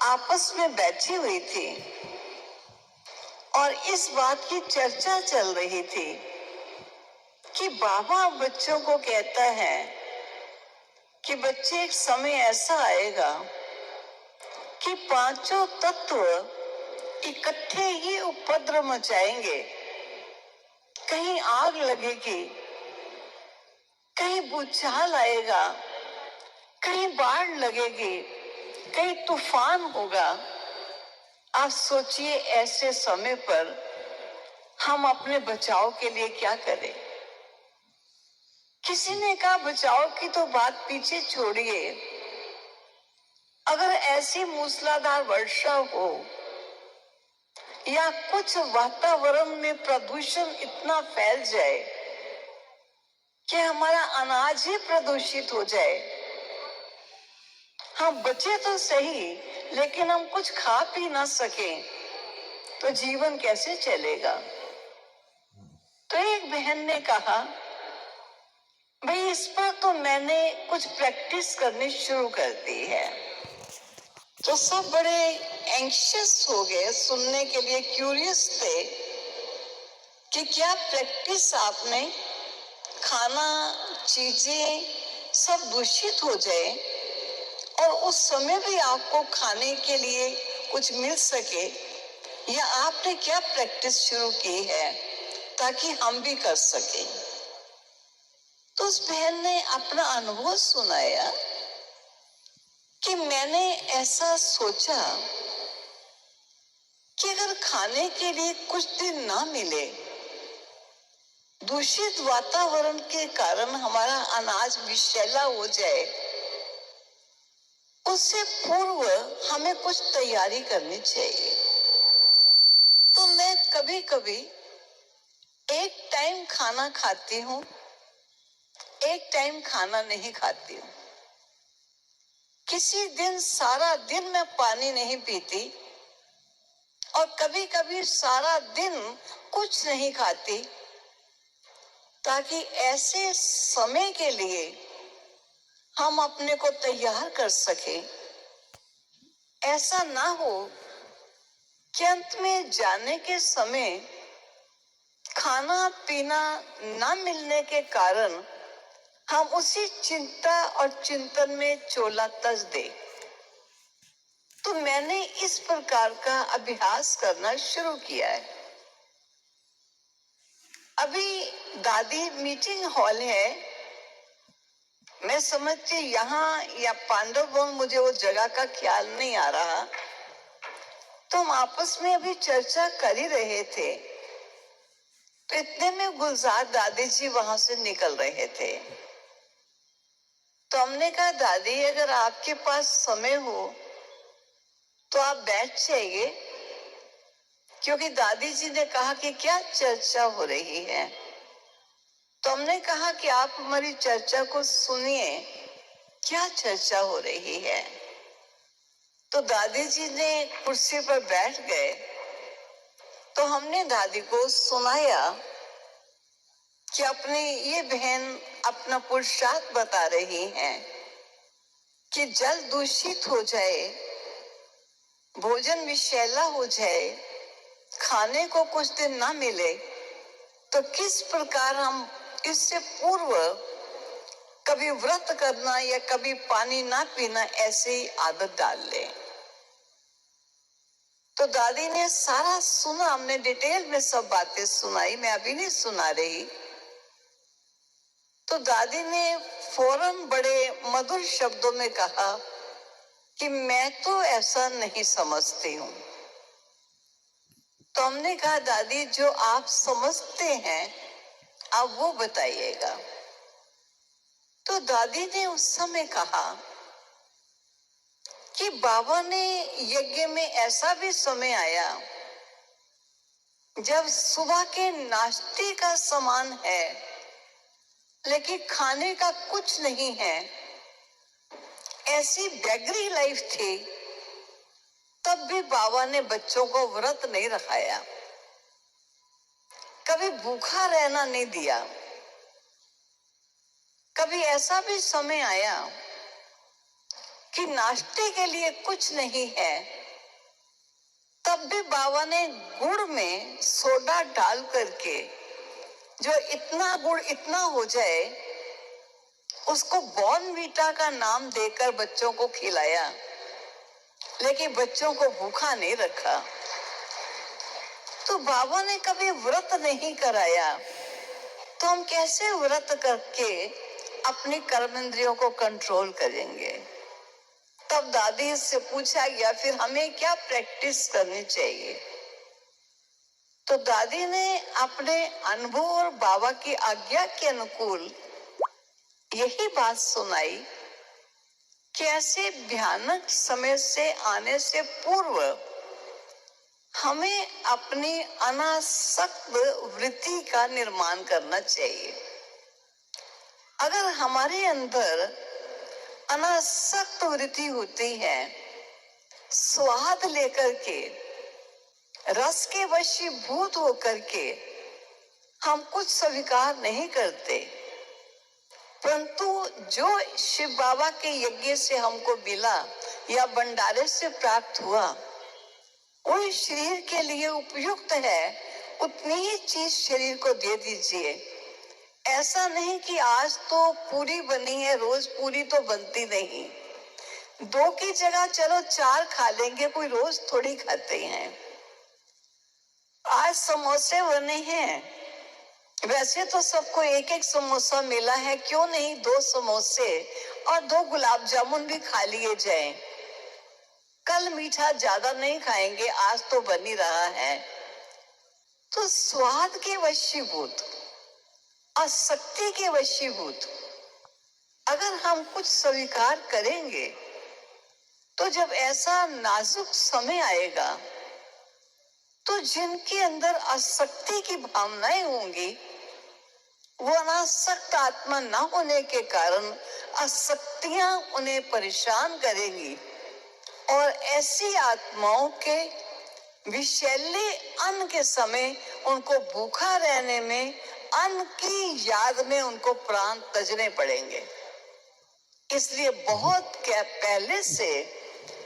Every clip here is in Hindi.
आपस में बैठी हुई थी और इस बात की चर्चा चल रही थी कि बाबा बच्चों को कहता है कि बच्चे, एक समय ऐसा आएगा कि पांचों तत्व इकट्ठे ही उपद्रव मचाएंगे। कहीं आग लगेगी, कहीं भूचाल आएगा, कहीं बाढ़ लगेगी, कहीं तूफान होगा। आप सोचिए, ऐसे समय पर हम अपने बचाव के लिए क्या करें। किसी ने कहा, बचाव की तो बात पीछे छोड़िए, अगर ऐसी मूसलाधार वर्षा हो या कुछ वातावरण में प्रदूषण इतना फैल जाए कि हमारा अनाज ही प्रदूषित हो जाए, हम बचे तो सही लेकिन हम कुछ खा पी ना सके, तो जीवन कैसे चलेगा। तो एक बहन ने कहा, भाई इस पर तो मैंने कुछ प्रैक्टिस करनी शुरू कर दी है। तो सब बड़े एंग्शियस हो गए, सुनने के लिए क्यूरियस थे कि क्या प्रैक्टिस आपने, खाना, चीजें सब दूषित हो जाए और उस समय भी आपको खाने के लिए कुछ मिल सके, या आपने क्या प्रैक्टिस शुरू की है ताकि हम भी कर सके। तो उस बहन ने अपना अनुभव सुनाया कि मैंने ऐसा सोचा कि अगर खाने के लिए कुछ दिन ना मिले, दूषित वातावरण के कारण हमारा अनाज विषैला हो जाए, उससे पूर्व हमें कुछ तैयारी करनी चाहिए। तो मैं कभी कभी एक टाइम खाना खाती हूँ, एक टाइम खाना नहीं खाती हूँ। किसी दिन सारा दिन मैं पानी नहीं पीती और कभी कभी सारा दिन कुछ नहीं खाती, ताकि ऐसे समय के लिए हम अपने को तैयार कर सके। ऐसा ना हो कि अंत में जाने के समय खाना पीना ना मिलने के कारण हम उसी चिंता और चिंतन में चोला तज दे। तो मैंने इस प्रकार का अभ्यास करना शुरू किया है। अभी दादी मीटिंग हॉल है, मैं समझती यहाँ या पांडव भवन, मुझे वो जगह का ख्याल नहीं आ रहा। तो हम आपस में अभी चर्चा कर ही रहे थे, तो इतने में गुलजार दादी जी वहां से निकल रहे थे। तो हमने कहा, दादी अगर आपके पास समय हो तो आप बैठ जाइए, क्योंकि दादी जी ने कहा कि क्या चर्चा हो रही है। तो हमने कहा कि आप हमारी चर्चा को सुनिए, क्या चर्चा हो रही है। तो दादी जी ने कुर्सी पर बैठ गए, तो हमने दादी को सुनाया कि अपनी ये बहन अपना पुरुषार्थ बता रही हैं कि जल दूषित हो जाए, भोजन विषैला हो जाए, खाने को कुछ दिन ना मिले, तो किस प्रकार हम इससे पूर्व कभी व्रत करना या कभी पानी ना पीना ऐसी आदत डाल ले। तो दादी ने सारा सुना, हमने डिटेल में सब बातें सुनाई, मैं अभी नहीं सुना रही। तो दादी ने फौरन बड़े मधुर शब्दों में कहा कि मैं तो ऐसा नहीं समझती हूँ। तो हमने कहा, दादी जो आप समझते हैं आप वो बताइएगा। तो दादी ने उस समय कहा कि बाबा ने यज्ञ में ऐसा भी समय आया जब सुबह के नाश्ते का समान है लेकिन खाने का कुछ नहीं है, ऐसी बेगरी लाइफ थी, तब भी बाबा ने बच्चों को व्रत नहीं रखाया, कभी भूखा रहना नहीं दिया। कभी ऐसा भी समय आया कि नाश्ते के लिए कुछ नहीं है, तब भी बाबा ने गुड़ में सोडा डाल करके, जो इतना गुड़ इतना हो जाए, उसको बॉर्नवीटा का नाम देकर बच्चों को खिलाया, लेकिन बच्चों को भूखा नहीं रखा। तो बाबा ने कभी व्रत नहीं कराया, तो हम कैसे व्रत करके अपनी कर्म इंद्रियों को कंट्रोल करेंगे? तब दादी से पूछा गया फिर हमें क्या प्रैक्टिस करनी चाहिए। तो दादी ने अपने अनुभव और बाबा की आज्ञा के अनुकूल यही बात सुनाई कि ऐसे भयानक समय से आने से पूर्व हमें अपनी अनासक्त वृत्ति का निर्माण करना चाहिए। अगर हमारे अंदर अनासक्त वृत्ति होती है, स्वाद लेकर के, रस के वशीभूत होकर के हम कुछ स्वीकार नहीं करते, परंतु जो शिव बाबा के यज्ञ से हमको मिला या भंडारे से प्राप्त हुआ, वो शरीर के लिए उपयुक्त है, उतनी ही चीज शरीर को दे दीजिए। ऐसा नहीं कि आज तो पूरी बनी है, रोज पूरी तो बनती नहीं, 2 की जगह चलो 4 खा लेंगे, कोई रोज थोड़ी खाते हैं। आज समोसे बने हैं, वैसे तो सबको 1-1 समोसा मिला है, क्यों नहीं 2 समोसे और 2 गुलाब जामुन भी खा लिए जाए। कल मीठा ज्यादा नहीं खाएंगे, आज तो बन ही रहा है। तो स्वाद के वशीभूत, आसक्ति के वशीभूत अगर हम कुछ स्वीकार करेंगे, तो जब ऐसा नाजुक समय आएगा, तो जिनके अंदर आसक्ति की भावनाएं होंगी, वो अनासक्त आत्मा न होने के कारण आसक्तियां उन्हें परेशान करेंगी, और ऐसी आत्माओं के विषैले अन्न के समय उनको भूखा रहने में, अन्न की याद में उनको प्राण तजने पड़ेंगे। इसलिए बहुत पहले से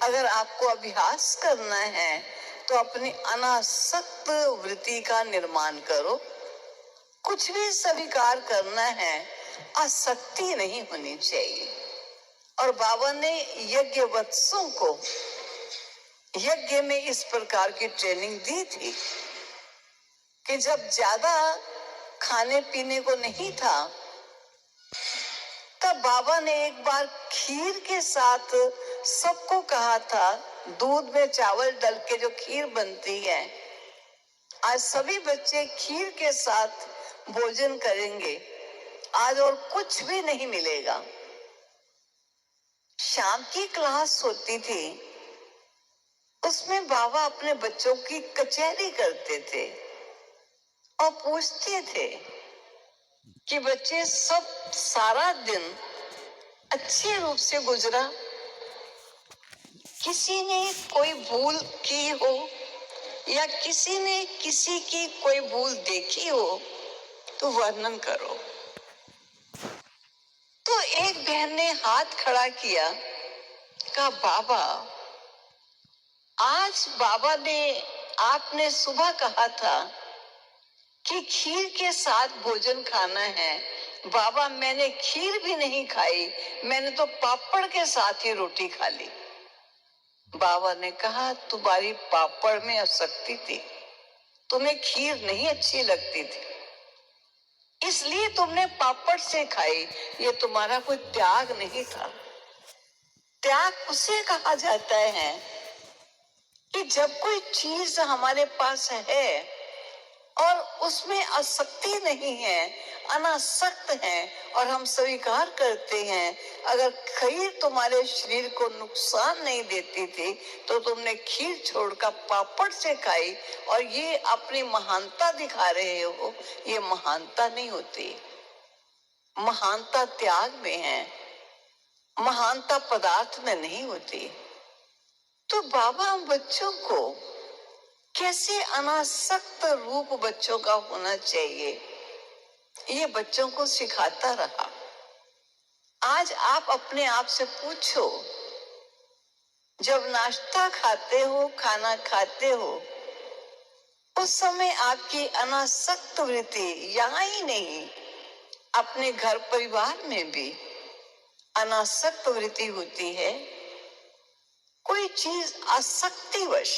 अगर आपको अभ्यास करना है, तो अपनी अनासक्त वृत्ति का निर्माण करो। कुछ भी स्वीकार करना है, आसक्ति नहीं होनी चाहिए। और बाबा ने यज्ञ वत्सों को यज्ञ में इस प्रकार की ट्रेनिंग दी थी कि जब ज्यादा खाने पीने को नहीं था, तब बाबा ने एक बार खीर के साथ सबको कहा था, दूध में चावल डाल के जो खीर बनती है, आज सभी बच्चे खीर के साथ भोजन करेंगे, आज और कुछ भी नहीं मिलेगा। शाम की क्लास होती थी, उसमें बाबा अपने बच्चों की कचहरी करते थे और पूछते थे कि बच्चे सब सारा दिन अच्छे रूप से गुजरा, किसी ने कोई भूल की हो या किसी ने किसी की कोई भूल देखी हो तो वर्णन करो। तो एक बहन ने हाथ खड़ा किया, कहा बाबा, आज बाबा ने, आपने सुबह कहा था कि खीर के साथ भोजन खाना है। बाबा, मैंने खीर भी नहीं खाई, मैंने तो पापड़ के साथ ही रोटी खा ली। बाबा ने कहा, तुम्हारी पापड़ में आसक्ति थी, तुम्हें खीर नहीं अच्छी लगती थी, इसलिए तुमने पापड़ से खाई, ये तुम्हारा कोई त्याग नहीं था। त्याग उसे कहा जाता है कि जब कोई चीज हमारे पास है और उसमें आसक्ति नहीं है, अनासक्त है, और हम स्वीकार करते हैं, अगर खीर तुम्हारे शरीर को नुकसान नहीं देती थी तो तुमने खीर छोड़कर पापड़ से खाई, और ये अपनी महानता दिखा रहे हो, ये महानता नहीं होती। महानता त्याग में है, महानता पदार्थ में नहीं होती। तो बाबा बच्चों को कैसे अनासक्त रूप बच्चों का होना चाहिए, ये बच्चों को सिखाता रहा। आज आप अपने आप से पूछो जब नाश्ता खाते हो, खाना खाते हो, उस समय आपकी अनासक्त वृत्ति यहाँ ही नहीं, अपने घर परिवार में भी अनासक्त वृत्ति होती है। कोई चीज आसक्तिवश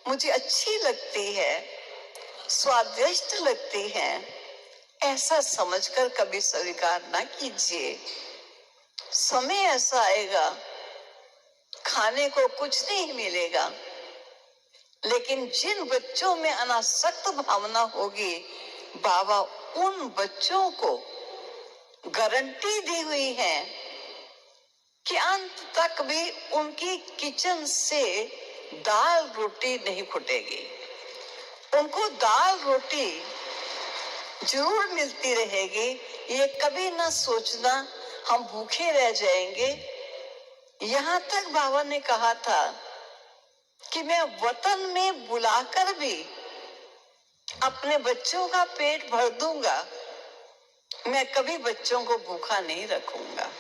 मुझे अच्छी लगती है, स्वादिष्ट लगती है, ऐसा समझकर कभी स्वीकार ना कीजिए। समय ऐसा आएगा, खाने को कुछ नहीं मिलेगा, लेकिन जिन बच्चों में अनासक्त भावना होगी, बाबा उन बच्चों को गारंटी दी हुई है कि अंत तक भी उनकी किचन से दाल रोटी नहीं फूटेगी। उनको दाल रोटी जरूर मिलती रहेगी। ये कभी ना सोचना हम भूखे रह जाएंगे। यहाँ तक बाबा ने कहा था कि मैं वतन में बुलाकर भी अपने बच्चों का पेट भर दूंगा, मैं कभी बच्चों को भूखा नहीं रखूंगा।